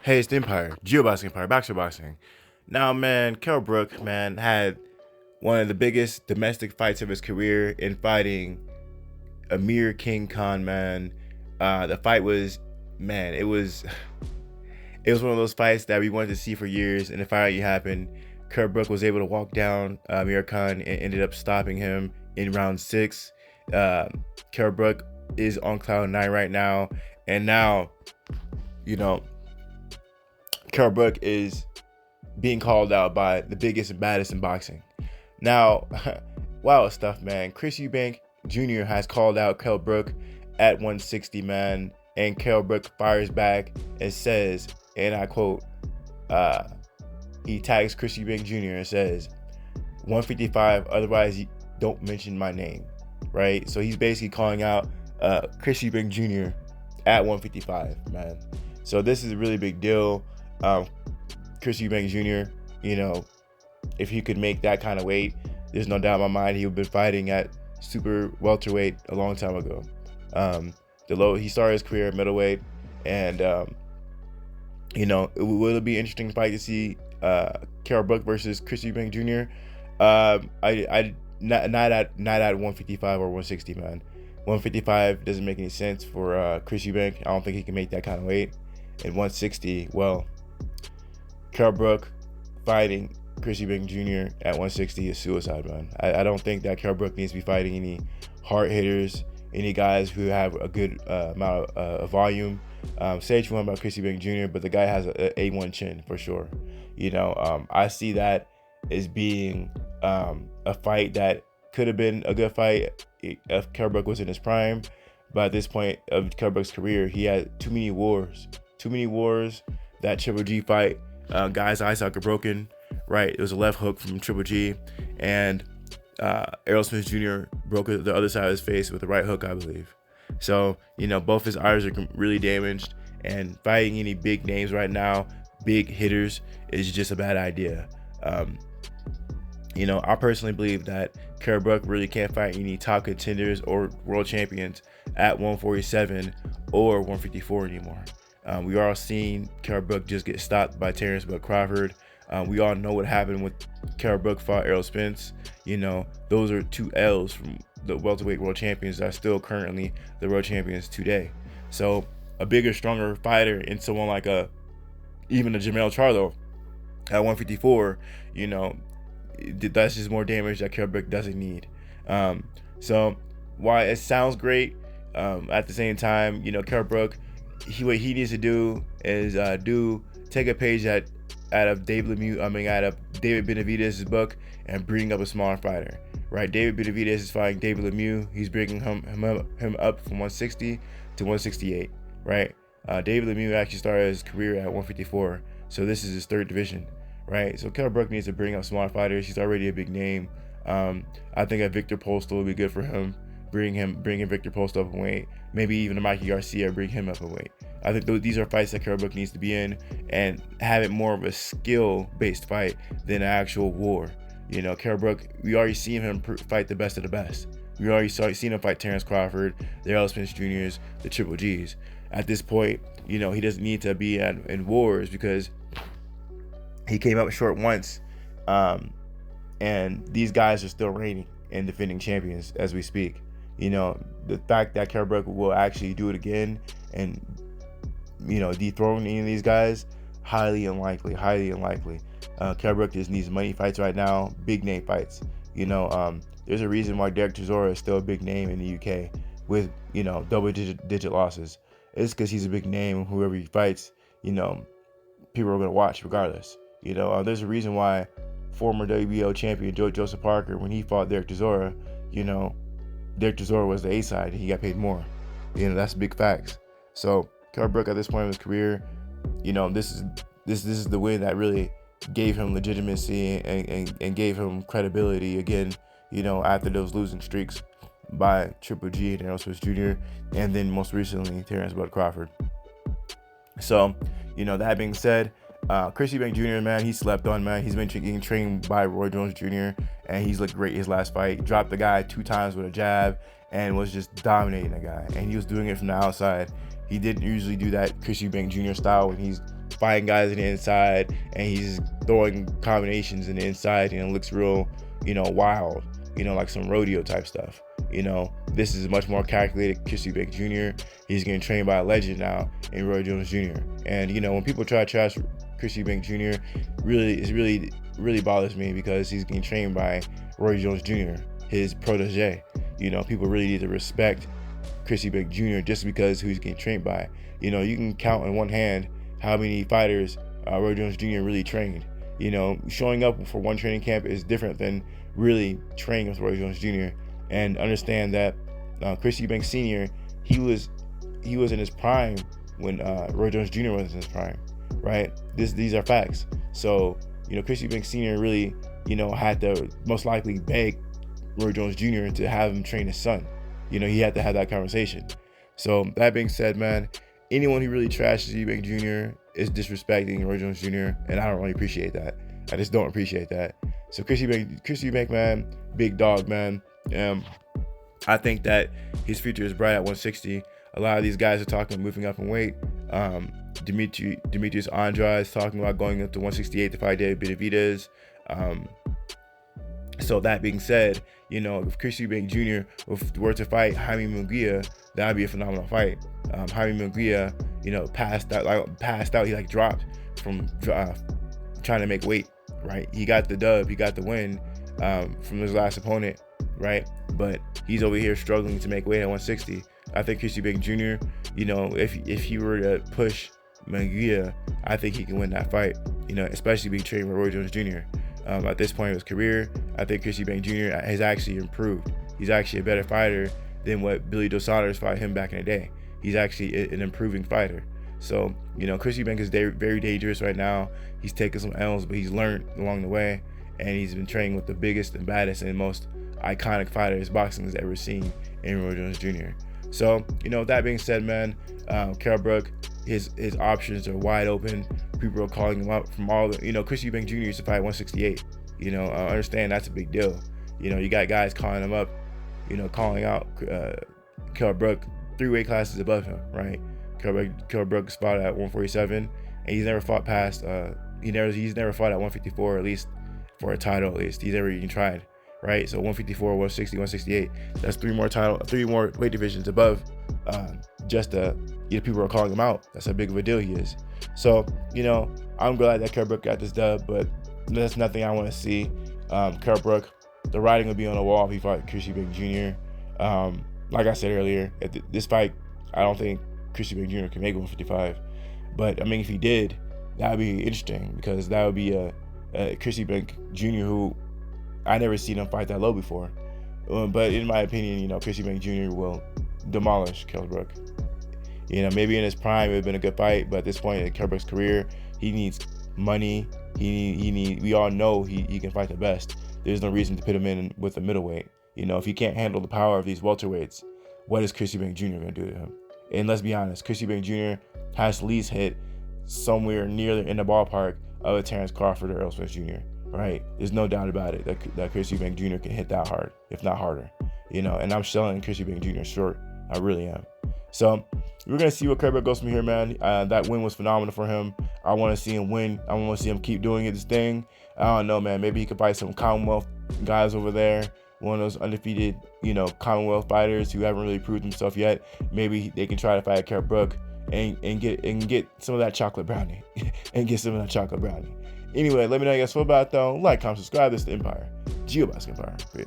Hey, it's the Empire, Geoboxing Empire, Boxer Boxing. Now, man, Kell Brook, man, had one of the biggest domestic fights of his career in fighting AMIR King Khan, man. The fight was, man, it was one of those fights that we wanted to see for years, and it finally happened. Kell Brook was able to walk down AMIR Khan and ended up stopping him in round 6. Kell Brook is on cloud 9 right now, and now, you know, Kell Brook is being called out by the biggest and baddest in boxing. Now, wild stuff, man. Chris Eubank Jr. has called out Kell Brook at 160, man, and Kell Brook fires back and says, and I quote, he tags Chris Eubank Jr. and says, 155, otherwise you don't mention my name, right? So he's basically calling out Chris Eubank Jr. at 155, man. So this is a really big deal. Chris Eubank Jr., you know, if he could make that kind of weight, there's no doubt in my mind he would have been fighting at super welterweight a long time ago. He started his career at middleweight, and you know, it will be an interesting fight to see Kell Brook versus Chris Eubank Jr. Not at 155 or 160, man. 155 doesn't make any sense for Chris Eubank. I don't think he can make that kind of weight. And 160, well, Kell Brook fighting Chris Eubank Jr. at 160 is suicide, man. I don't think that Kell Brook needs to be fighting any hard hitters, any guys who have a good amount of volume. Say what you want about Chris Eubank Jr., but the guy has a A1 chin for sure. You know, I see that as being a fight that could have been a good fight if Kell Brook was in his prime. But at this point of Kell Brook's career, he had too many wars. That Triple G fight, guy's eye socket broken, right? It was a left hook from Triple G, and Errol Smith Jr. broke the other side of his face with a right hook, I believe. So, you know, both his eyes are really damaged, and fighting any big names right now, big hitters, is just a bad idea. You know, I personally believe that Kell Brook really can't fight any top contenders or world champions at 147 or 154 anymore. We are seeing Kell Brook just get stopped by Terrence Bud Crawford. We all know what happened with Kell Brook fought Errol Spence. You know, those are 2 L's from the welterweight world champions that are still currently the world champions today. So a bigger, stronger fighter in someone like even a Jamel Charlo at 154, you know, that's just more damage that Kell Brook doesn't need. So while it sounds great, at the same time, you know, Kell Brook, what he needs to do is take a page out of David Benavidez' book and bring up a smaller fighter, right? David Benavidez is fighting David Lemieux. He's bringing him up from 160 to 168, right? David Lemieux actually started his career at 154, so this is his 3rd division, right? So Kell Brook needs to bring up smaller fighters. He's already a big name. I think a Victor Postal would be good for him. Bring Victor Postal up in weight. Maybe even a Mikey Garcia, bring him up in weight. I think these are fights that Kell Brook needs to be in and have it more of a skill-based fight than an actual war. You know, Kell Brook, we already seen him fight the best of the best. We already seen him fight Terrence Crawford, the Errol Spence Jr.'s, the Triple G's. At this point, you know, he doesn't need to be in wars because he came up short once, and these guys are still reigning and defending champions as we speak. You know, the fact that Kell Brook will actually do it again and, you know, dethrone any of these guys, highly unlikely. Kell Brook just needs money fights right now, big name fights. You know, there's a reason why Derek Chisora is still a big name in the UK with, you know, double-digit losses. It's because he's a big name, and whoever he fights, you know, people are going to watch regardless. You know, there's a reason why former WBO champion Joseph Parker, when he fought Derek Chisora, you know, Derek Chisora was the A side, and he got paid more. You know, that's big facts. So Kell Brook at this point in his career, you know, this is the win that really gave him legitimacy and gave him credibility again, you know, after those losing streaks by Triple G and Errol Spence Jr. and then most recently Terrence Bud Crawford. So, you know, that being said, Chris Eubank Jr., man, he slept on, man. He's been getting trained by Roy Jones Jr., and he's looked great his last fight. Dropped the guy 2 times with a jab and was just dominating the guy. And he was doing it from the outside. He didn't usually do that Chris Eubank Jr. style when he's fighting guys in the inside, and he's throwing combinations in the inside, and it looks real, wild, like some rodeo type stuff. This is much more calculated. Chris Eubank Jr., he's getting trained by a legend now in Roy Jones Jr. And when people try to trash Chris Eubank Jr., really bothers me, because he's getting trained by Roy Jones Jr., his protege. People really need to respect Chris Eubank Jr. just because who he's getting trained by. You can count on one hand how many fighters Roy Jones Jr. really trained. Showing up for one training camp is different than really training with Roy Jones Jr. And understand that Chris Eubank Sr., he was in his prime when Roy Jones Jr. was in his prime, right? These are facts. So Chris Eubank Sr. really had to most likely beg Roy Jones Jr. to have him train his son. He had to have that conversation. So that being said, man, anyone who really trashes Eubank Jr. is disrespecting Roy Jones Jr., and I don't really appreciate that. I just don't appreciate that. So Chris Eubank, man, big dog, man. I think that his future is bright at 160. A lot of these guys are talking about moving up in weight. Demetrius Andrade is talking about going up to 168 to fight David Benavidez. So that being said, if Chris Eubank Jr. were to fight Jaime Munguia, that would be a phenomenal fight. Jaime Munguia, passed out. He dropped from trying to make weight, right? He got the dub, he got the win from his last opponent, right? But he's over here struggling to make weight at 160. I think Chris Eubank Jr., if he were to push Munguia, I think he can win that fight, especially being trained by Roy Jones Jr. At this point in his career, I think Chris Eubank Jr. has actually improved. He's actually a better fighter than what Billy Dos Santos fought him back in the day. He's actually an improving fighter. So, Chris Eubank is very dangerous right now. He's taken some L's, but he's learned along the way, and he's been training with the biggest and baddest and most iconic fighters boxing has ever seen in Roy Jones Jr. So, that being said, man, Kell Brook, his options are wide open. People are calling him up from all the, Chris Eubank Jr. used to fight 168. I understand that's a big deal. You got guys calling him up, calling out Kell Brook 3 weight classes above him, right? Kell Brook's fought at 147, and he's never fought past, he's never fought at 154, at least for a title, at least. He's never even tried, right? So 154, 160, 168, that's 3 more weight divisions above people are calling him out. That's how big of a deal he is. So, I'm glad that Kell Brook got this dub, but that's nothing I want to see. Kell Brook, the writing will be on the wall if he fought Chris Eubank Jr. Like I said earlier, at this fight, I don't think Chris Eubank Jr. can make 155. But, if he did, that would be interesting, because that would be a Chris Eubank Jr. who I never seen him fight that low before. But in my opinion, Chris Eubank Jr. will demolish Kell Brook. Maybe in his prime it would have been a good fight, but at this point in Kell Brook's career, he needs money. We all know he can fight the best. There's no reason to put him in with a middleweight. If he can't handle the power of these welterweights, what is Chris Eubank Jr. going to do to him? And let's be honest, Chris Eubank Jr. has to at least hit somewhere near in the ballpark of a Terrence Crawford or Errol Spence Jr., right? There's no doubt about it that Chris Eubank Jr. can hit that hard, if not harder. And I'm selling Chris Eubank Jr. short. I really am. So we're going to see what Kell Brook goes from here, man. That win was phenomenal for him. I want to see him win. I want to see him keep doing his thing. I don't know, man. Maybe he could fight some Commonwealth guys over there. One of those undefeated, Commonwealth fighters who haven't really proved themselves yet. Maybe they can try to fight Kell Brook and get some of that chocolate brownie. Anyway, let me know how you guys feel about it, though. Like, comment, subscribe. This is the Empire. GeoBasket Empire. Peace.